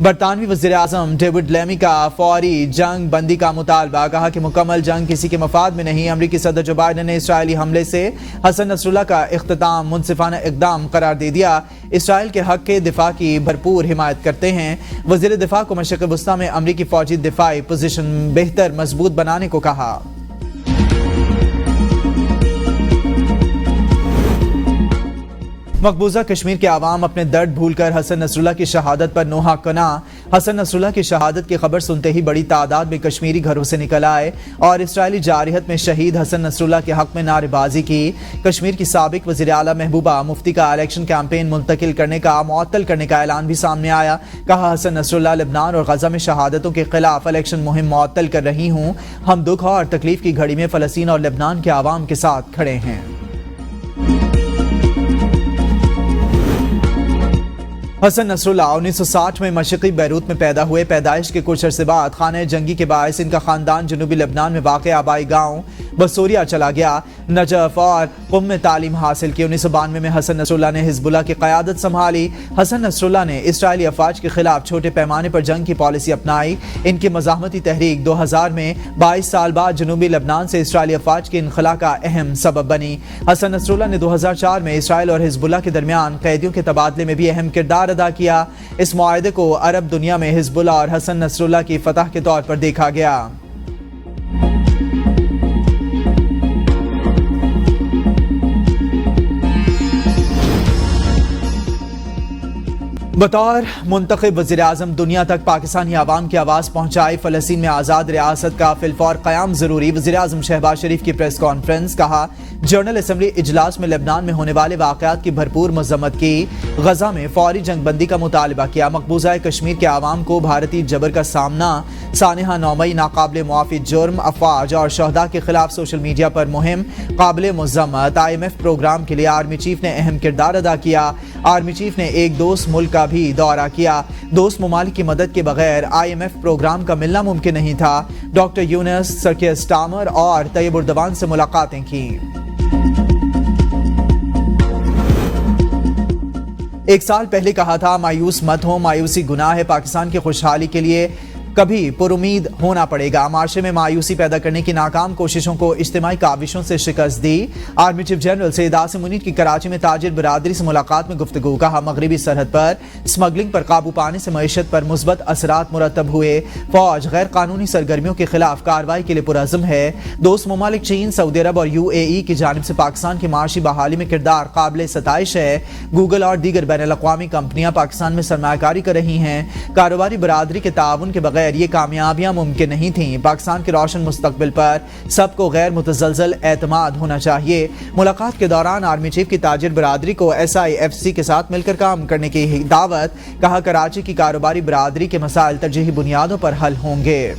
برطانوی وزیر اعظم ڈیوڈ لیمی کا فوری جنگ بندی کا مطالبہ، کہا کہ مکمل جنگ کسی کے مفاد میں نہیں۔ امریکی صدر جو بائیڈن نے اسرائیلی حملے سے حسن نصر اللہ کا اختتام منصفانہ اقدام قرار دے دیا، اسرائیل کے حق کے دفاع کی بھرپور حمایت کرتے ہیں۔ وزیر دفاع کو مشرق وسطی میں امریکی فوجی دفاعی پوزیشن بہتر مضبوط بنانے کو کہا۔ مقبوضہ کشمیر کے عوام اپنے درد بھول کر حسن نصر اللہ کی شہادت پر نوحہ کنا۔ حسن نصر اللہ کی شہادت کی خبر سنتے ہی بڑی تعداد میں کشمیری گھروں سے نکل آئے اور اسرائیلی جارحیت میں شہید حسن نصر اللہ کے حق میں نعرے بازی کی۔ کشمیر کی سابق وزیر اعلیٰ محبوبہ مفتی کا الیکشن کیمپین معطل کرنے کا اعلان بھی سامنے آیا۔ کہا حسن نصر اللہ لبنان اور غزہ میں شہادتوں کے خلاف الیکشن مہم معطل کر رہی ہوں۔ ہم دکھ اور تکلیف کی گھڑی میں فلسطین اور لبنان کے عوام کے ساتھ کھڑے ہیں۔ حسن نصر اللہ 1960 میں مشرقی بیروت میں پیدا ہوئے۔ پیدائش کے کچھ عرصے بعد خانہ جنگی کے باعث ان کا خاندان جنوبی لبنان میں واقع آبائی گاؤں بسوریا چلا گیا۔ نجف اور قم میں تعلیم حاصل کی۔ 1992 میں حسن نصر اللہ نے حزب اللہ کی قیادت سنبھالی۔ حسن نصر اللہ نے اسرائیلی افواج کے خلاف چھوٹے پیمانے پر جنگ کی پالیسی اپنائی۔ ان کی مزاحمتی تحریک 2000 میں 22 سال بعد جنوبی لبنان سے اسرائیلی افواج کے انخلاء کا اہم سبب بنی۔ حسن نصر اللہ نے 2004 میں اسرائیل اور حزب اللہ کے درمیان قیدیوں کے تبادلے میں بھی اہم کردار ادا کیا۔ اس معاہدے کو عرب دنیا میں حزب اللہ اور حسن نصر اللہ کی فتح کے طور پر دیکھا گیا۔ بطور منتخب وزیر اعظم دنیا تک پاکستانی عوام کی آواز پہنچائی۔ فلسطین میں آزاد ریاست کا فی الفور قیام ضروری۔ وزیر اعظم شہباز شریف کی پریس کانفرنس۔ کہا جنرل اسمبلی اجلاس میں لبنان میں ہونے والے واقعات کی بھرپور مذمت کی۔ غزہ میں فوری جنگ بندی کا مطالبہ کیا۔ مقبوضہ کشمیر کے عوام کو بھارتی جبر کا سامنا۔ سانحہ 9 مئی ناقابل معافی جرم۔ افواج اور شہداء کے خلاف سوشل میڈیا پر مہم قابل مذمت۔ IMF پروگرام کے لیے آرمی چیف نے اہم کردار ادا کیا۔ آرمی چیف نے ایک دوست ملک کا بھی دورہ کیا۔ دوست ممالک کی مدد کے بغیر IMF پروگرام کا ملنا ممکن نہیں تھا۔ ڈاکٹر یونس، سر کیئر سٹارمر اور طیب اردوان سے ملاقاتیں کی۔ ایک سال پہلے کہا تھا مایوس مت ہو، مایوسی گناہ ہے۔ پاکستان کی خوشحالی کے لیے کبھی پر امید ہونا پڑے گا۔ معاشرے میں مایوسی پیدا کرنے کی ناکام کوششوں کو اجتماعی کاوشوں سے شکست دی۔ Army chief general Syed Asim Munir کی کراچی میں تاجر برادری سے ملاقات میں گفتگو۔ کہا مغربی سرحد پر اسمگلنگ پر قابو پانے سے معیشت پر مثبت اثرات مرتب ہوئے۔ فوج غیر قانونی سرگرمیوں کے خلاف کارروائی کے لیے پرعزم ہے۔ دوست ممالک چین، سعودی عرب اور UAE کی جانب سے پاکستان کی معاشی بحالی میں کردار قابل ستائش ہے۔ گوگل اور دیگر بین الاقوامی کمپنیاں پاکستان میں سرمایہ کاری کر رہی ہیں۔ کاروباری برادری کے تعاون کے بغیر یہ کامیابیاں ممکن نہیں تھیں۔ پاکستان کے روشن مستقبل پر سب کو غیر متزلزل اعتماد ہونا چاہیے۔ ملاقات کے دوران آرمی چیف کی تاجر برادری کو SIFC کے ساتھ مل کر کام کرنے کی دعوت۔ کہا کراچی کی کاروباری برادری کے مسائل ترجیحی بنیادوں پر حل ہوں گے۔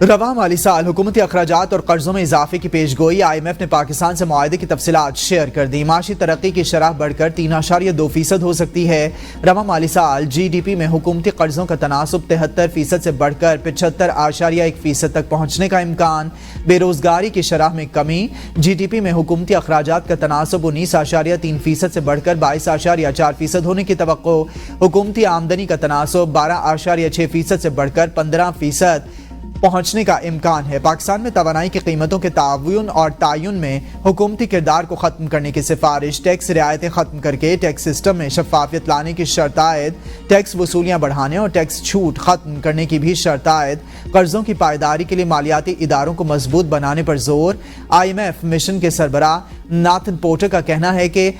رواں مالی سال حکومتی اخراجات اور قرضوں میں اضافے کی پیش گوئی۔ IMF نے پاکستان سے معاہدے کی تفصیلات شیئر کر دی۔ معاشی ترقی کی شرح بڑھ کر 3.2% ہو سکتی ہے۔ رواں مالی سال GDP میں حکومتی قرضوں کا تناسب 73% سے بڑھ کر 75.1% تک پہنچنے کا امکان۔ بے روزگاری کی شرح میں کمی۔ GDP میں حکومتی اخراجات کا تناسب 19.3% سے بڑھ کر 22.4% ہونے کی توقع۔ حکومتی آمدنی کا تناسب 12.6% سے بڑھ کر 15% پہنچنے کا امکان ہے۔ پاکستان میں توانائی کی قیمتوں کے تعین میں حکومتی کردار کو ختم کرنے کی سفارش۔ ٹیکس رعایتیں ختم کر کے ٹیکس سسٹم میں شفافیت لانے کی شرط عائد۔ ٹیکس وصولیاں بڑھانے اور ٹیکس چھوٹ ختم کرنے کی بھی شرط عائد۔ قرضوں کی پائیداری کے لیے مالیاتی اداروں کو مضبوط بنانے پر زور۔ IMF مشن کے سربراہ ناتھن پورٹر کا کہنا ہے کہ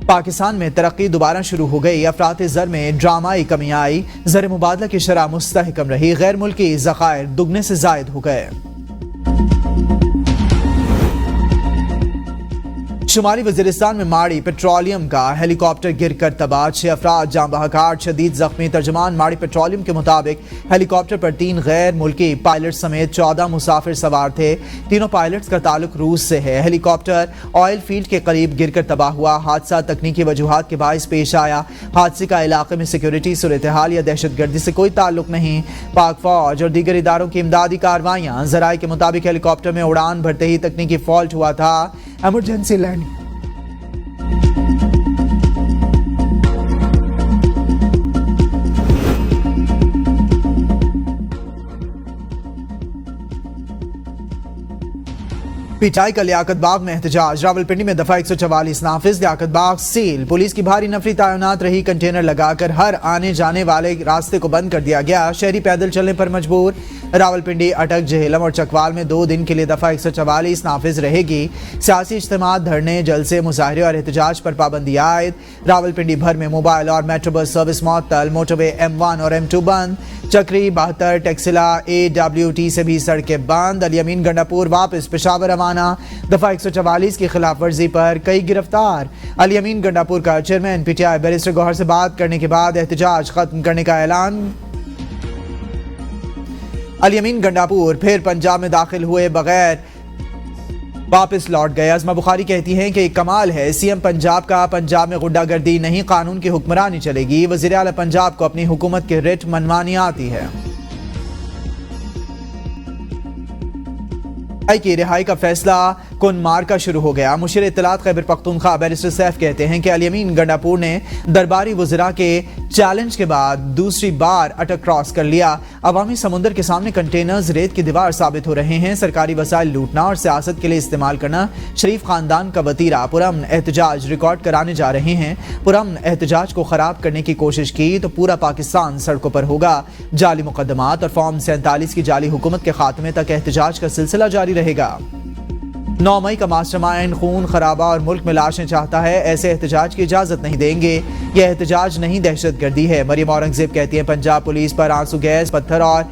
پاکستان میں ترقی دوبارہ شروع ہو گئی۔ افراط زر میں ڈرامائی کمی آئی۔ زر مبادلہ کی شرح مستحکم رہی۔ غیر ملکی ذخائر دگنے سے زائد ہو گئے۔ شمالی وزیرستان میں ماڑی پیٹرولیم کا ہیلی کاپٹر گر کر تباہ، 6 افراد جاں بحق، 8 شدید زخمی۔ ترجمان ماڑی پیٹرولیم کے مطابق ہیلی کاپٹر پر 3 غیر ملکی پائلٹ سمیت 14 مسافر سوار تھے۔ تینوں پائلٹس کا تعلق روس سے ہے۔ ہیلی کاپٹر آئل فیلڈ کے قریب گر کر تباہ ہوا۔ حادثہ تکنیکی وجوہات کے باعث پیش آیا۔ حادثے کا علاقے میں سیکیورٹی صورتحال یا دہشت گردی سے کوئی تعلق نہیں۔ پاک فوج اور دیگر اداروں کی امدادی کارروائیاں۔ ذرائع کے مطابق ہیلی کاپٹر میں اڑان بھرتے ہی تکنیکی فالٹ ہوا تھا۔ ایمرجنسی لینڈنگ پیٹائی کا لیاقت باغ میں احتجاج۔ راولپنڈی میں دفعہ 144 نافذ، لیاقت باغ سیل۔ پولیس کی بھاری نفری تعینات رہی، کنٹینر لگا کر ہر آنے جانے والے راستے کو بند کر دیا گیا، شہری پیدل چلنے پر مجبور۔ راولپنڈی، اٹک، جہلم اور چکوال میں 2 دن کے لیے دفعہ 144 نافذ رہے گی۔ سیاسی اجتماعات، دھرنے، جلسے، مظاہرے اور احتجاج پر پابندی عائد۔ راولپنڈی بھر میں موبائل اور میٹرو بس سروس معطل، موٹر وے M1 اور M2 بند، چکری، 72، ٹیکسلا، AWT سے بھی سڑکیں بند۔ الیمین گنڈاپور واپس پشاور روانہ، دفعہ 144 کی خلاف ورزی پر کئی گرفتار۔ الیمین گنڈاپور کا چیئرمین PTI بیرسٹر گوہر سے بات کرنے کے بعد احتجاج ختم کرنے کا اعلان۔ الیمین گنڈاپور پھر پنجاب میں داخل ہوئے بغیر واپس لوٹ گئے۔ عظمہ بخاری کہتی ہیں کہ ایک کمال ہے CM پنجاب کا، پنجاب میں غنڈہ گردی نہیں، قانون کی حکمرانی چلے گی۔ وزیر اعلیٰ پنجاب کو اپنی حکومت کے رٹ منوانی آتی ہے۔ کی رہائی کا فیصلہ کن مار کا شروع ہو گیا۔ مشیر اطلاعات خیبر پختونخوا بیرسٹر سیف کہتے ہیں کہ الیمین گنڈاپور نے درباری وزراء کے چیلنج کے بعد دوسری بار اٹک کراس کر لیا۔ عوامی سمندر کے سامنے کنٹینرز ریت کی دیوار ثابت ہو رہے ہیں۔ سرکاری وسائل لوٹنا اور سیاست کے لیے استعمال کرنا شریف خاندان کا وتیرہ۔ پرامن احتجاج ریکارڈ کرانے جا رہے ہیں۔ پرامن احتجاج کو خراب کرنے کی کوشش کی تو پورا پاکستان سڑکوں پر ہوگا۔ جعلی مقدمات اور فارم 47 کی جعلی حکومت کے خاتمے تک احتجاج کا سلسلہ جاری رہے گا۔ 9 مئی کا ماسٹر مائنڈ خون خرابہ اور ملک میں لاشیں چاہتا ہے، ایسے احتجاج کی اجازت نہیں دیں گے۔ یہ احتجاج نہیں، دہشت گردی ہے۔ مریم اورنگزیب کہتی ہیں پنجاب پولیس پر آنسو گیس، پتھر اور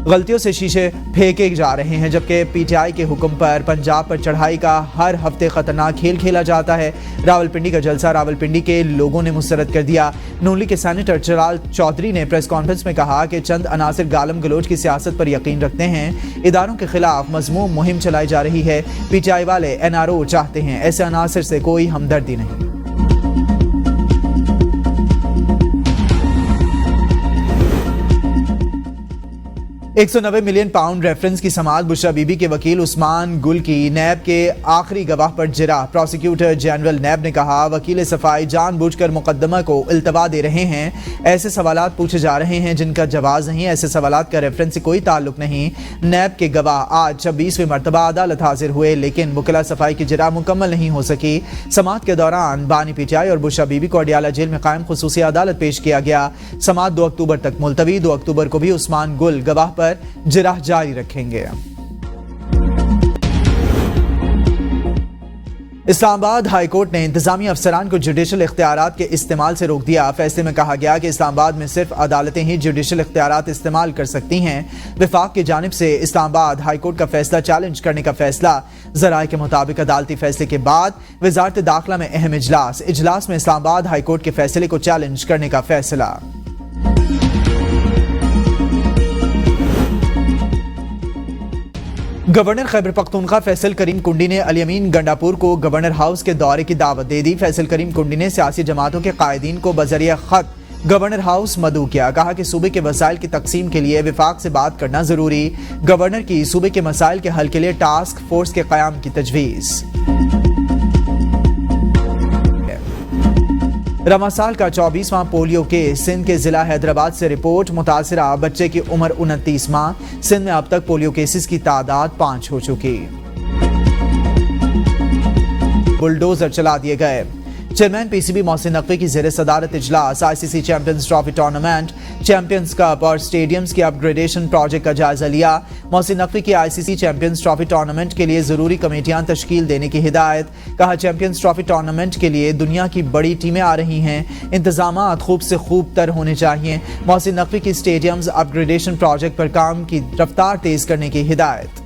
غلطیوں سے شیشے پھینکے جا رہے ہیں، جبکہ PTI کے حکم پر پنجاب پر چڑھائی کا ہر ہفتے خطرناک کھیل کھیلا جاتا ہے۔ راولپنڈی کا جلسہ راولپنڈی کے لوگوں نے مسترد کر دیا۔ نون لیگ کے سینیٹر چرال چودھری نے پریس کانفرنس میں کہا کہ چند عناصر گالم گلوچ کی سیاست پر یقین رکھتے ہیں، اداروں کے خلاف مذموم مہم چلائی جا رہی ہے۔ PTI والے NRO چاہتے ہیں، ایسے عناصر سے کوئی ہمدردی نہیں۔ 190 ملین پاؤنڈ ریفرنس کی سماعت بشرا بی بی کے وکیل عثمان گل کی نیب کے آخری گواہ پر جرح۔ پروسیکیوٹر جنرل نیب نے کہا وکیل صفائی جان بوجھ کر مقدمہ کو التوا دے رہے ہیں، ایسے سوالات پوچھے جا رہے ہیں جن کا جواز نہیں، ایسے سوالات کا ریفرنس سے کوئی تعلق نہیں۔ نیب کے گواہ آج 26ویں مرتبہ عدالت حاضر ہوئے، لیکن وکلا صفائی کی جرح مکمل نہیں ہو سکی۔ سماعت کے دوران بانی PTI اور بشرا بی بی کو اڈیالہ جیل میں قائم خصوصی عدالت پیش کیا گیا۔ سماعت 2 اکتوبر تک ملتوی۔ 2 اکتوبر کو بھی عثمان گل گواہ پر جرح جاری رکھیں گے۔ اسلام آباد ہائی کورٹ نے انتظامی افسران کو جوڈیشل اختیارات کے استعمال سے روک دیا۔ فیصلے میں کہا گیا کہ اسلام آباد میں صرف عدالتیں ہی جوڈیشل اختیارات استعمال کر سکتی ہیں۔ وفاق کی جانب سے اسلام آباد ہائی کورٹ کا فیصلہ چیلنج کرنے کا فیصلہ۔ ذرائع کے مطابق عدالتی فیصلے کے بعد وزارت داخلہ میں اہم اجلاس میں اسلام آباد ہائی کورٹ کے فیصلے کو چیلنج کرنے کا فیصلہ۔ گورنر خیبر پختونخوا فیصل کریم کنڈی نے الیمین گنڈاپور کو گورنر ہاؤس کے دورے کی دعوت دے دی۔ فیصل کریم کنڈی نے سیاسی جماعتوں کے قائدین کو بذریعہ خط گورنر ہاؤس مدعو کیا، کہا کہ صوبے کے وسائل کی تقسیم کے لیے وفاق سے بات کرنا ضروری۔ گورنر کی صوبے کے مسائل کے حل کے لیے ٹاسک فورس کے قیام کی تجویز۔ رواں سال کا 24واں پولیو کیس سندھ کے ضلع حیدرآباد سے رپورٹ۔ متاثرہ بچے کی عمر 29 ماہ۔ سندھ میں اب تک پولیو کیسز کی تعداد 5 ہو چکی۔ بلڈوزر چلا دیے گئے۔ چیئرمین PCB محسن نقوی کی زیر صدارت اجلاس ICC champions trophy tournament, champions cup اور سٹیڈیمز کی اپ گریڈیشن پروجیکٹ کا جائزہ لیا۔ محسن نقوی کی ICC چیمپئنز ٹرافی ٹورنامنٹ کے لیے ضروری کمیٹیاں تشکیل دینے کی ہدایت۔ کہا چیمپئنز ٹرافی ٹورنامنٹ کے لیے دنیا کی بڑی ٹیمیں آ رہی ہیں، انتظامات خوب سے خوب تر ہونے چاہیے۔ محسن نقوی کی سٹیڈیمز اپ گریڈیشن پروجیکٹ پر کام کی رفتار تیز کرنے کی ہدایت۔